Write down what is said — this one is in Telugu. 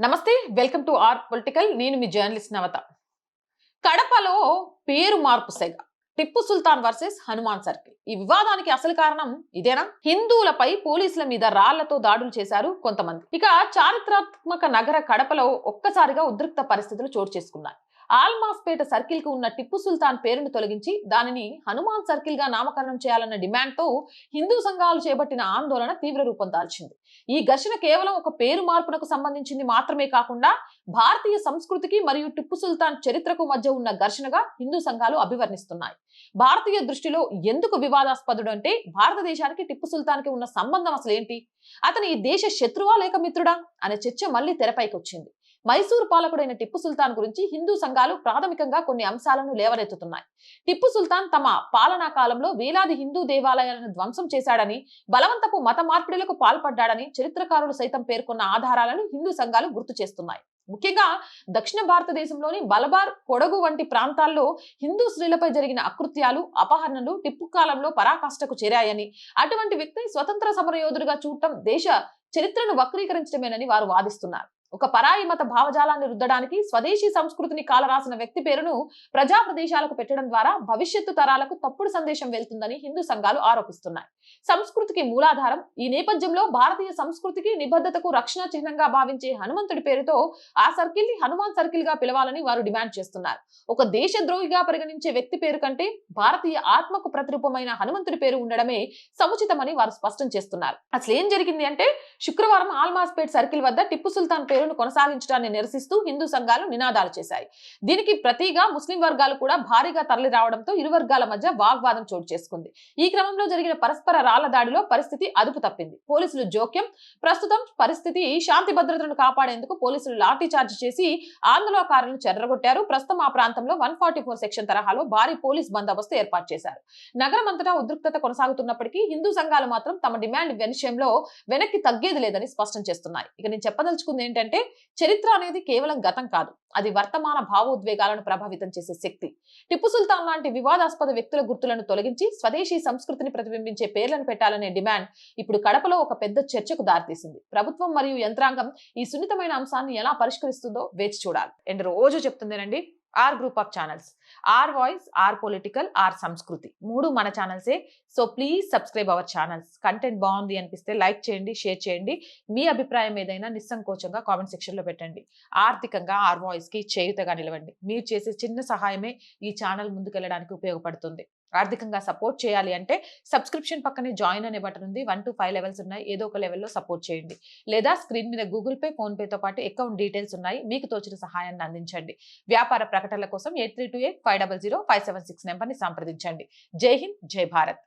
నమస్తే, వెల్కమ్ టు ఆర్ పొలిటికల్. నేను మీ జర్నలిస్ట్ నవత. కడపలో పేరు మార్పు సెగ. Tipu Sultan versus Hanuman circle. ఈ వివాదానికి అసలు కారణం ఇదేనా? హిందువులపై పోలీసుల మీద రాళ్లతో దాడులు చేశారు కొంతమంది. ఇక చారిత్రాత్మక నగర కడపలో ఒక్కసారిగా ఉద్రిక్త పరిస్థితులు చోటు చేసుకున్నాయి. ఆల్మాస్పేట సర్కిల్ కు ఉన్న టిప్పు సుల్తాన్ పేరును తొలగించి దానిని హనుమాన్ సర్కిల్ గా నామకరణం చేయాలన్న డిమాండ్ తో హిందూ సంఘాలు చేపట్టిన ఆందోళన తీవ్ర రూపం దాల్చింది. ఈ ఘర్షణ కేవలం ఒక పేరు మార్పునకు సంబంధించింది మాత్రమే కాకుండా భారతీయ సంస్కృతికి మరియు టిప్పు సుల్తాన్ చరిత్రకు మధ్య ఉన్న ఘర్షణగా హిందూ సంఘాలు అభివర్ణిస్తున్నాయి. భారతీయ దృష్టిలో ఎందుకు వివాదాస్పదుడు అంటే భారతదేశానికి టిప్పు సుల్తాన్ కి ఉన్న సంబంధం అసలు ఏంటి? అతని ఈ దేశ శత్రువా లేక మిత్రుడా అనే చర్చ మళ్లీ తెరపైకి వచ్చింది. మైసూరు పాలకుడైన టిప్పు సుల్తాన్ గురించి హిందూ సంఘాలు ప్రాథమికంగా కొన్ని అంశాలను లేవనెత్తుతున్నాయి. టిప్పు సుల్తాన్ తమ పాలనా కాలంలో వేలాది హిందూ దేవాలయాలను ధ్వంసం చేశాడని, బలవంతపు మత మార్పిడులకు పాల్పడ్డాడని చరిత్రకారులు సైతం పేర్కొన్న ఆధారాలను హిందూ సంఘాలు గుర్తు చేస్తున్నాయి. ముఖ్యంగా దక్షిణ భారతదేశంలోని బలబార్, కొడగు వంటి ప్రాంతాల్లో హిందూ స్త్రీలపై జరిగిన అకృత్యాలు, అపహరణలు టిప్పు కాలంలో పరాకాష్ఠకు చేరాయని, అటువంటి వ్యక్తిని స్వతంత్ర సమరయోధుడిగా చూడటం దేశ చరిత్రను వక్రీకరించడమేనని వారు వాదిస్తున్నారు. ఒక పరాయి మత భావజాలాన్ని రుద్దడానికి స్వదేశీ సంస్కృతిని కాలరాసిన వ్యక్తి పేరును ప్రజా ప్రదేశాలకు పెట్టడం ద్వారా భవిష్యత్తు తరాలకు తప్పుడు సందేశం వెళ్తుందని హిందూ సంఘాలు ఆరోపిస్తున్నాయి. సంస్కృతికి మూలాధారం ఈ నేపథ్యంలో భారతీయ సంస్కృతికి నిబద్ధతకు రక్షణ చిహ్నంగా భావించే హనుమంతుడి పేరుతో ఆ సర్కిల్ ని హనుమాన్ సర్కిల్ గా పిలవాలని వారు డిమాండ్ చేస్తున్నారు. ఒక దేశద్రోహిగా పరిగణించే వ్యక్తి పేరు కంటే భారతీయ ఆత్మకు ప్రతిరూపమైన హనుమంతుడి పేరు ఉండడమే సముచితమని వారు స్పష్టం చేస్తున్నారు. అసలు ఏం జరిగింది అంటే, శుక్రవారం ఆల్మాస్పేట్ సర్కిల్ వద్ద టిప్పు సుల్తాన్ పేరును కొనసాగించడాన్ని నిరసిస్తూ హిందూ సంఘాలు నినాదాలు చేశాయి. దీనికి ప్రతిగా ముస్లిం వర్గాలు కూడా భారీగా తరలి రావడంతో ఇరు వర్గాల మధ్య వాగ్వాదం చోటు చేసుకుంది. ఈ క్రమంలో జరిగిన పరస్పర రాళ్ల దాడిలో పరిస్థితి అదుపు తప్పింది. పోలీసులు జోక్యం. ప్రస్తుతం పరిస్థితి శాంతి భద్రతలను కాపాడేందుకు పోలీసులు లాఠీ చార్జ్ చేసి ఆందోళనకారులను చెర్రగొట్టారు. ప్రస్తుతం ఆ ప్రాంతంలో 144 సెక్షన్ తరహాలో భారీ పోలీస్ బందోబస్తు ఏర్పాటు చేశారు. నగరం అంతటా ఉద్రిక్తత కొనసాగుతున్నప్పటికీ హిందూ సంఘాలు మాత్రం తమ డిమాండ్ విషయంలో వెనక్కి తగ్గేది లేదని స్పష్టం చేస్తున్నాయి. ఇక నేను చెప్పదలుచుకుంది ఏంటంటే, చరిత్ర అనేది కేవలం గతం కాదు, అది వర్తమాన భావోద్వేగాలను ప్రభావితం చేసే శక్తి. టిప్పు సుల్తాన్ లాంటి వివాదాస్పద వ్యక్తుల గుర్తులను తొలగించి స్వదేశీ సంస్కృతిని ప్రతిబింబించే పేర్లను పెట్టాలనే డిమాండ్ ఇప్పుడు కడపలో ఒక పెద్ద చర్చకు దారితీసింది. ప్రభుత్వం మరియు యంత్రాంగం ఈ సున్నితమైన అంశాన్ని ఎలా పరిష్కరిస్తుందో వేచి చూడాలి. అండ్ రోజు చెప్తుందేనండి, our group of channels, our voice, our political, our Samskriti, మూడు మన ఛానల్సే. So please subscribe our channels. Content బాగుంది అనిపిస్తే లైక్ చేయండి, షేర్ చేయండి. మీ అభిప్రాయం ఏదైనా నిస్సంకోచంగా కామెంట్ సెక్షన్ లో పెట్టండి. ఆర్థికంగా ఆర్ వాయిస్ కి చేయుతగా నిలవండి. మీరు చేసే చిన్న సహాయమే ఈ ఛానల్ ముందుకెళ్ళడానికి ఉపయోగపడుతుంది. ఆర్థికంగా సపోర్ట్ చేయాలి అంటే సబ్స్క్రిప్షన్ పక్కనే జాయిన్ అనే బటన్ ఉంది. 1 to 5 లెవెల్స్ ఉన్నాయి. ఏదో ఒక లెవెల్లో సపోర్ట్ చేయండి. లేదా స్క్రీన్ మీద గూగుల్ పే, ఫోన్ పేతో పాటు అకౌంట్ డీటెయిల్స్ ఉన్నాయి. మీకు తోచిన సహాయాన్ని అందించండి. వ్యాపార ప్రకటనల కోసం 8328500576 నెంబర్ని సంప్రదించండి. జై హింద్, జై భారత్.